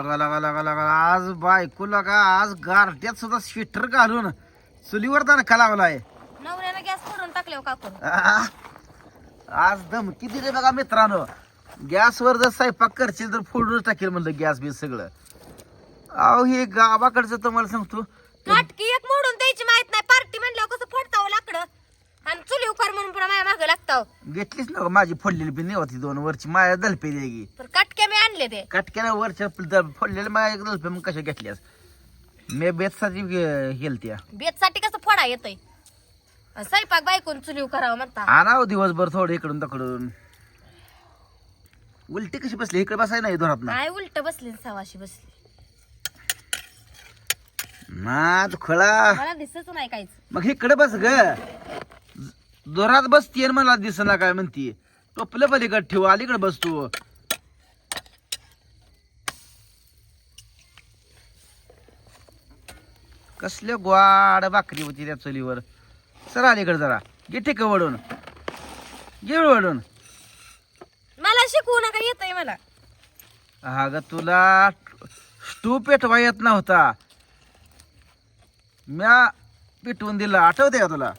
लगा लगा लगा लगा आज बायको लगा आज गारट्यात सुद्धा स्वेटर घालून चुलीवर दणका लावलाय. नवऱ्यानं गॅस फोडून टाकल्यावर का करू? आज धमकी दिली बघा मित्रांनो. गॅसवर जर स्वयंपाक करशील तर फोडूनच टाकेल म्हणलं गॅस बीस सगळं. अहो हे गावाकडचं तुम्हाला सांगतो काटकी एक मोडून द्यायची माहित नाही. पार्टी म्हणल्यावर कसं फोडताव लाकडं आणि चुली उकार म्हणून पुन्हा माझ्या मागं लागताव. घेतलीच ना माझी फोडलेली बी होती 2 वरची माया दलपे द्यायची. पण काटक्या मी आणले ते कटक्याला वरच्या फोडलेल्या माया दलपे मग कशा घेतल्यास मी बेतसाठी गेलत्या. बेतसाठी कसं फोडा येतय? स्वयंपाक बायकून चुली करावं म्हणता. आणावं दिवसभर थोडं इकडून तकडून. उलटी कशी बसली इकडे बसाय नाही धोरात ना काय उलट बसली सवाशी बसली. नाद खळा मला दिसत नाही काहीच. मग इकडे बस ग. जोरात बसतीये मला दिसना काय म्हणतीये. टोपलं पलीकडे ठेव अलीकडे बसतो. कसल्या ग्वाड भाकरी होती त्या चुलीवर. सर अलीकडे जरा घे का वडून घे वडून. मला शिकवू नका येतय मला. हा ग तुला स्टू पेटवा येत नव्हता. म्या पेटवून दिला आठवते का तुला?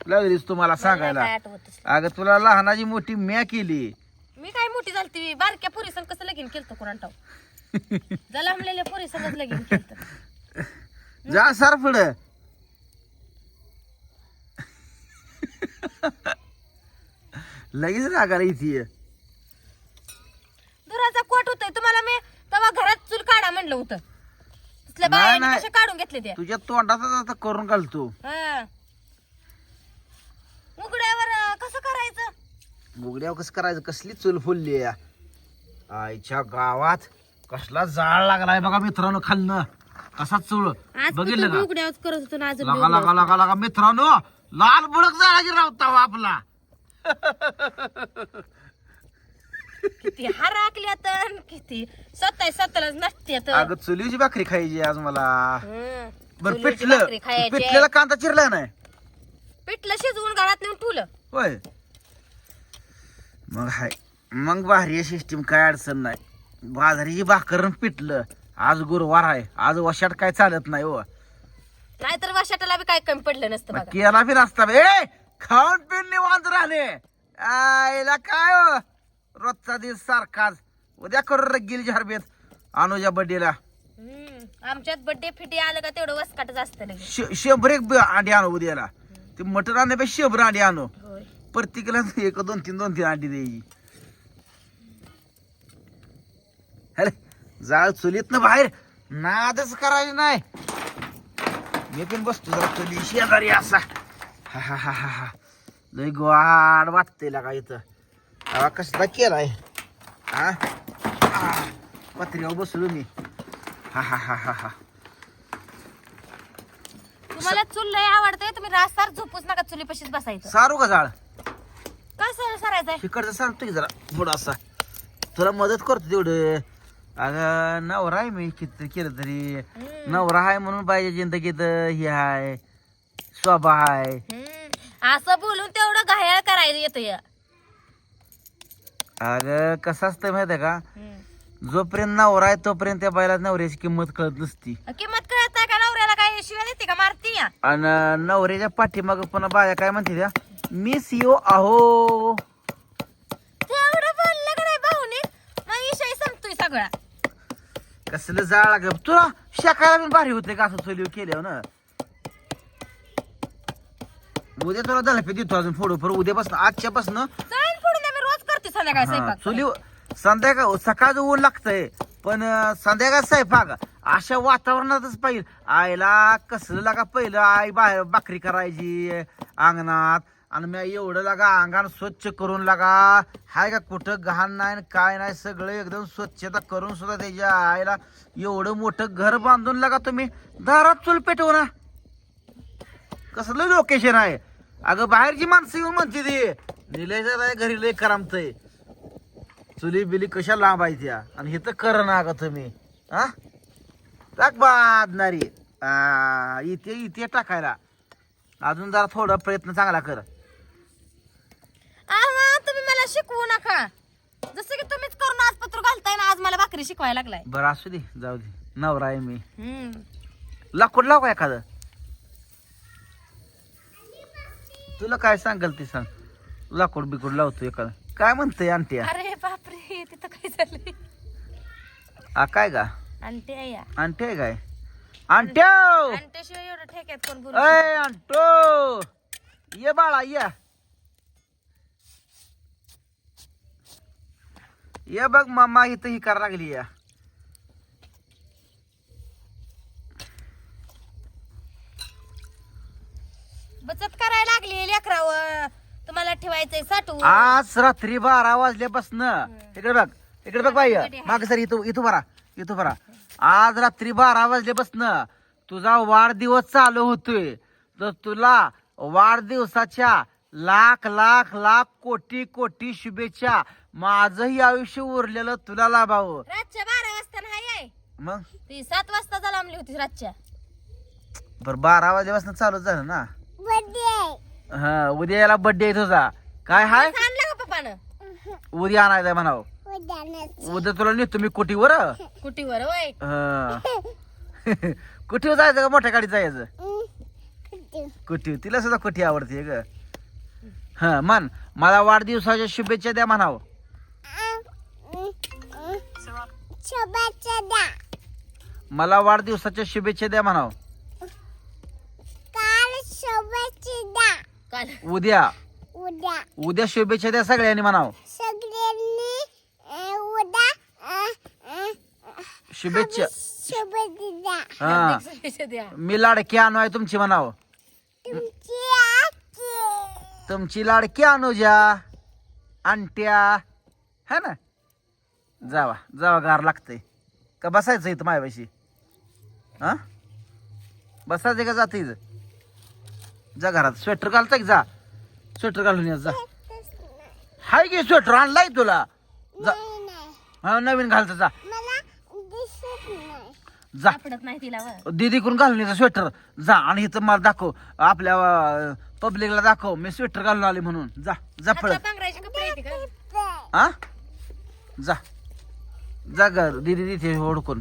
लागलीस तुम्हाला सांगायला. काय आठवतच. अगं तुला लहानाची मोठी म्या केली. मी काय मोठी झालती बारक्या पोरीसन कसं लगीन केलं कोणा ठाव. जलमलेल्या पोरीसनच लगीन केलं. जा सर पुढ. लगेच रागाला इथे. दुराचा कोट होतोय तुम्हाला. मी तेव्हा घरात चूल काढा म्हणलं होतं. तसल्या नाही, बायाने नाही. कशा काढून घेतले त्या. तुझ्या तोंडाचा आता करून घालतो. हा. उघड्यावर कसं करायचं? बुगड्यावर कसं करायचं? कसली चूल फुलली या आईच्या गावात. कसला जाळ लागलाय बघा मित्रांनो खालनं. कसा चूळ बघितलं का? उघड्यावर करत होतो ना अजून लगा लगा लगा लगा मित्रांनो लाल बुडक जाळाची रावता हो आपला. किती हराकल्यात अन किती स्वतःलाच नसत्यात. अगं चुलीची भाकरी खायची आज मला. बरं चुलीची पिठलं भाकरी खायची. पिठलेला कांदा चिरला नाही पिठलं शिजवून घरात नेऊन ठेवलं. होय. मग हाय मग भारी सिस्टीम काय अडचण नाही. बाजरीची भाकर पिठलं. आज गुरुवार आहे. आज वशाट काय चालत नाही हो. नाहीतर वाशाटाला बी काय कमी पडलं नसतं बघा. केला बी नसता बे. खाऊन पिऊन निवांत राहणे. आईला काय हो रोजचा दिवस सारखाच. उद्या करू रगील हरबेत अनुजा बर्थडेला. आमच्यात बर्थडे फिटी आलं का तेवढं वसकाटच असतं लगेच. 100 एक अंडी आणू उद्याला. ते मटण आणण्यापेक्षा 100 अंडी आणू. होय. प्रत्येकाला 1 2 3 अंडी द्यायची. अरे जाळ चुलीत ना बाहेर नादच करायची नाही. मी पण बसतो जरा चुली शेजारी असा. हा हा हा हा हा लय गोड वाटते लागा इथं. हा कसला केलाय हा. पत्र्यावर बसलो मी. हा हा हा हा हा. तुम्हाला चूल लय आवडतंय. तुम्ही रास्तार झोपूच नका चुलीपाशीच बसायचं. सारू का जाळ? कसं सरायचंय? तिकडचं सांगतो की जरा थोडासा तुला मदत करतो तेवढं. अगं नवरा आहे मी किती केलं तरी. नवरा आहे म्हणून पाहिजे जिंदगीत हे आहे स्वभाव आहे. असं बोलून तेवढं घायाळ करायला येतं या. अगं कसं असतं माहितीये का? जोपर्यंत नवरा आहे तोपर्यंत त्या बायला नवऱ्याची किंमत कळत नसती. किंमत कळत नाही का? नवऱ्याला काय शिवाय देते का? मारती या. आणि नवऱ्याच्या पाठीमाग पुन्हा बाया काय म्हणते त्या मी सीओ आहो. तेवढं बोललं का नाही भाऊने मग विषय संपतोय सगळा. कसलं जाळ लाग तुला शेकायला पण भारी होते का असं चुलीवर केल्यावर ना. उद्या तुला दलपे देतो अजून फोडू फर उद्यापासून आजच्यापासून जाईन फोडून द्या. मी रोज करते संध्याकाळी स्वयंपाक. चुली संध्याकाळ सकाळचं ऊन लागतंय पण संध्याकाळ स्वयंपाक अशा वातावरणातच पाहिजे. आईला कसलं लागा पहिलं आई बाहेर भाकरी करायची अंगणात आणि मी एवढं लागा अंगण स्वच्छ करून लागा हाय का कुठं घाण नाही काय नाही सगळं एकदम स्वच्छता करून सुद्धा त्याच्या आईला एवढं मोठं घर बांधून लागा तुम्ही दारात चूल पेटवू ना. कसलं लोकेशन आहे. अगं बाहेरची माणसं येऊन म्हणते ती निलेच्या घरी लय करामतय. चुली बिली कशा लांब आहे त्या आणि हे तर कर ना का तुम्ही हा टाक बादणारी इथे इथे टाकायला. अजून जरा थोडा प्रयत्न चांगला कर. तुम्ही मला शिकवू नका. जसं की तुम्हीच करून आज पत्र घालताय ना, आज मला भाकरी शिकवायला लागलाय. बरं असू दे, जाऊ दे, नवरा आहे मी. हम्म. लाकूड लाव का एखादं? तुला काय सांगाल ते सांग. लाकूड बिकूड लावतो एखादं. काय म्हणतंय आंटी? अरे बापरे, तिथं काय झालंय? काय का आणते या आंटी आहे काय? आंट्या आणट्याशिवाय एवढं ठेक्यात कोण बोलू? अय आंटो, ये बाळा ये बघ मामा इथं ही करायला लागली या. बचत करायला लागली लेकरावर, तुम्हाला ठेवायचंय साठवून. आज रात्री 12 वाजल्यापासून इकडे बघ बाई, माग सर इथं बरा. आज रात्री 12 वाजल्यापासून तुझा वाढदिवस चालू होतोय, तर तुला वाढदिवसाच्या लाख लाख लाख कोटी कोटी शुभेच्छा. माझंही आयुष्य उरलेलं तुला लाभावं. रातच्या 12 वाजता नाही आहे, मग ती 7 वाजता लांबली होती रातच्या. बर 12 वाजल्यापासून चालूच झालं ना. हा, उद्या याला बर्थडे आहे तुझा. काय हाय? आणला का पप्पानं? उद्या आणायचं म्हणाव. उद्या तुला नेतो मी कोटीवर. कुटीवर वय. कुठे जायचं का मोठ्या गाडीत जायचं? कुठे? तिला सुद्धा कुठे आवडते ग. हा मन, मला वाढदिवसाच्या शुभेच्छा द्या म्हणाव. मला वाढदिवसाच्या शुभेच्छा द्या म्हणाव. काल उद्या उद्या शुभेच्छा द्या सगळ्यांनी म्हणाव. शुभेच्छा. हा, शुभेच्छा द्या. मी लाडकी आणू आहे तुमची म्हणाव. तुमची लाडकी अनुजा अंट्या है ना. जावा गार लागतंय का बसायचं इथं मायापाशी? हा, बसायचं का जात इथं? जा घरात. स्वेटर घालता की जा, स्वेटर घालून या जा. हाय की स्वेटर आणलाय तुला? जा. हा, नवीन घालता जा. जा सापडत नाही तिला व. दीदीकडून घालून यायचं स्वेटर. जा आणि इथं मला दाखव, आपल्या पब्लिकला दाखव मी स्वेटर घालून आले म्हणून. जा जा पळत. हाताला पांघरायचे कपडे येते का? हा, जा ग दीदी तिथे ओढकून.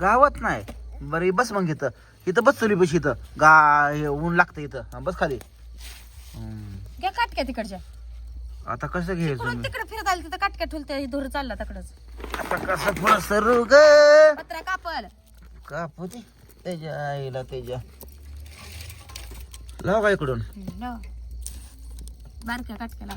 गावात नाही. बरं बस मग इथं बस चली बस. इथं हे ऊन लागतं इथं. हा, बस खाली. घ्या काटक्या तिकडच्या. आता कसं घ्यायचं तिकडून तिकडे फिरत आली तिथं काटक्या ठुलते धुर चालला तिकडच. आता कसं पुढं सरू ग? पत्रा कापल कापू दे त्याच्या आईला त्याच्या. लाव का इकडून? बारक्या काटक्याला.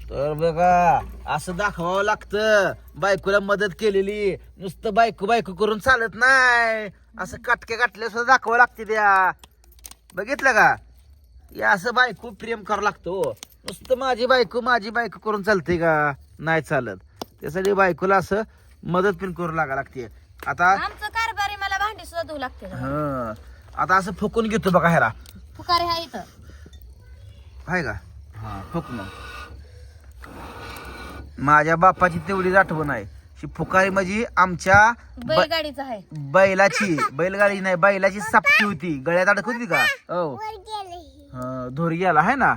तर बघा असं दाखवावं लागतं. बायकोला मदत केलेली नुसतं बायको करून चालत नाही. असं काटक्या काटल्या सुद्धा दाखवावं लागते त्या. बघितलं का? या असं बायको प्रेम करावं लागतो. नुसतं माझी बायको करून चालते का? नाही चालत. त्यासाठी बायकोला असं मदत पण करू लागा लागते. आता आमचं कारभारी मला भांडी सुद्धा धुवू लागते. आता असं फुकून घेतो बघा ह्याला. फुकारे हा इथं आहे का? हा, फुकणं. माझ्या बापाची तेवढीच आठवण आहे. फुकारी म्हणजे आमच्या बैलगाडीचं आहे. बैलगाडी नाही, बैलाची सापटी होती, गळ्यात अडक होती का? हो, धोर गेला आहे ना.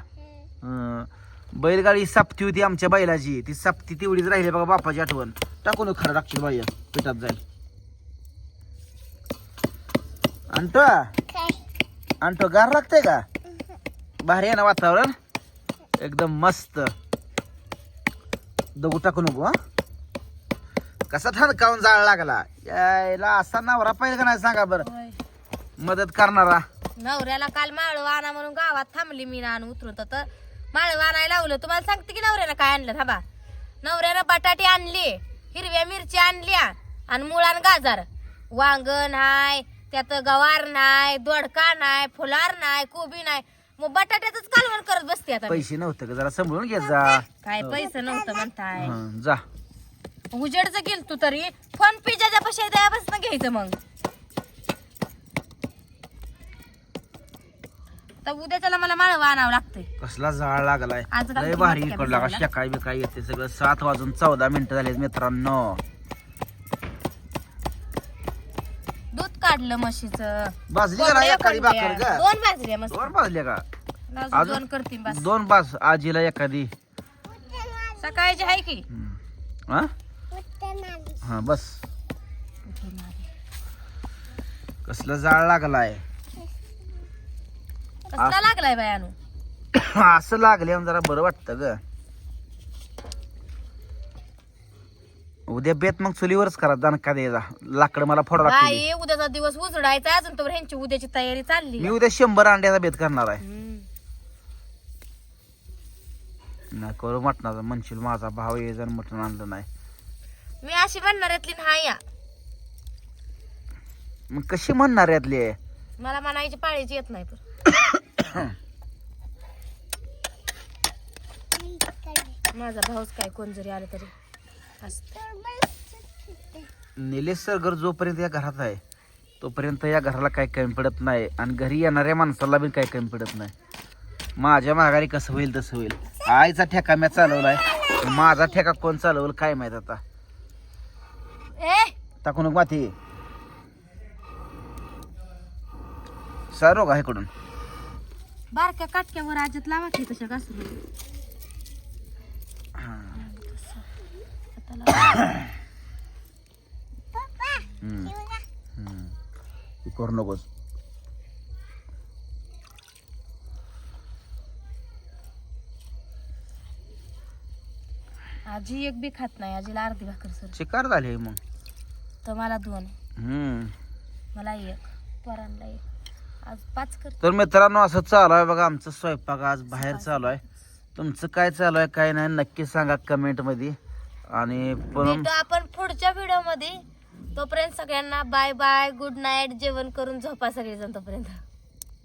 बैलगाडी सापटी होती आमच्या बैलाची. ती सापटी तेवढीच राहिली बघा बापाची आठवण. टाकून खरं टाकतो बाई, पिठात जाईल. आणतो गार लागतंय का? भारी आहे ना वातावरण एकदम मस्त. दगू टाकू नको. हा, कसा थंडकावून जाळ लागला. यायला असा नवरा पाहिजे का नाही सांगा बरं? मदत करणारा. नवऱ्याला काल माळव आणा म्हणून गावात थांबली मी ना उतरत तर माळव आणायला लावलं. तुम्हाला सांगते की नवऱ्यानं काय आणलं. थांबा. नवऱ्यानं बटाटे आणले, हिरव्या मिरच्या आणल्या आणि मुळान गाजर. वांगण हाय, त्यात गवार नाही, दोडका नाही, फुलार नाही, कोबी नाही. मग बटाट्याच कालवण करत बसते आता. पैसे नव्हते का? जरा सांभाळून घे जा. काय पैसे नव्हतं म्हणताय? जा उजेडच गेल तू तरी फोन पे ज्याच्या पैसे द्यापासून घ्यायचं. मग तर उद्याच्याला मला माळव आणावं लागतंय. कसला जाळ लागलाय. आज लय भारी इकडला का शेकाय बिकाय येते सगळं. 7 वाजून 14 मिनिटं झाले मित्रांनो. दूध काढलं म्हशीचं. भाजली का नाही एखादी भाकर का? 2 भाजल्या मस्त. 2 भाजल्या का? अजून 2 करतील बस. 2 बास. आजीला एखादी सकाळची आहे की हा हा बस. कसलं जाळ लागलाय. कसला लागलाय बायानो. असं लागले जरा बरं वाटतं ग. उद्या बेत मग चुलीवरच करा दणका द्यायचा. लाकड मला फोडा लागते. बाई उद्याचा दिवस उजडायचा अजून तर ह्यांची उद्याची तयारी चालली. मी उद्या 100 अंड्याचा बेत करणार आहे. नाही करू मटणाचा. म्हणशील माझा भाव ये जण मटण आणलं नाही. मी अशी म्हणणार यातली नाही या. मग कशी म्हणणार यातली. मला म्हणायची पाळीची येत नाही पण. माझा भाऊच काय कोण जरी आलं तरी निलेश सर घर जोपर्यंत या घरात आहे तोपर्यंत या घराला काही कमी पडत नाही आणि घरी येणाऱ्या माणसाला बी काही कमी पडत नाही. माझ्या माघारी कसं होईल तसं होईल. आईचा ठेका मी चालवलाय. माझा ठेका कोण चालवल काय माहित आता. टाकून माती सारो का कडून बारक्या काटक्यावर आजत लावा की तशा घासून. करू नकोस. आजी एक बी खात नाही. आजीला अर्धी भाकर सर. शिकार झाली मग. तर मला 2 मला 1 पोरांना 1. आज 5 कर. तर मित्रांनो असं चालू आहे बघा आमचं स्वयंपाक आज बाहेर चालू आहे. तुमचं काय चालू आहे काय नाही नक्की सांगा कमेंट मध्ये. आणि भेटू आपण पुढच्या व्हिडिओ मध्ये. तोपर्यंत सगळ्यांना बाय बाय गुड नाईट. जेवण करून झोपा सगळेजण तोपर्यंत.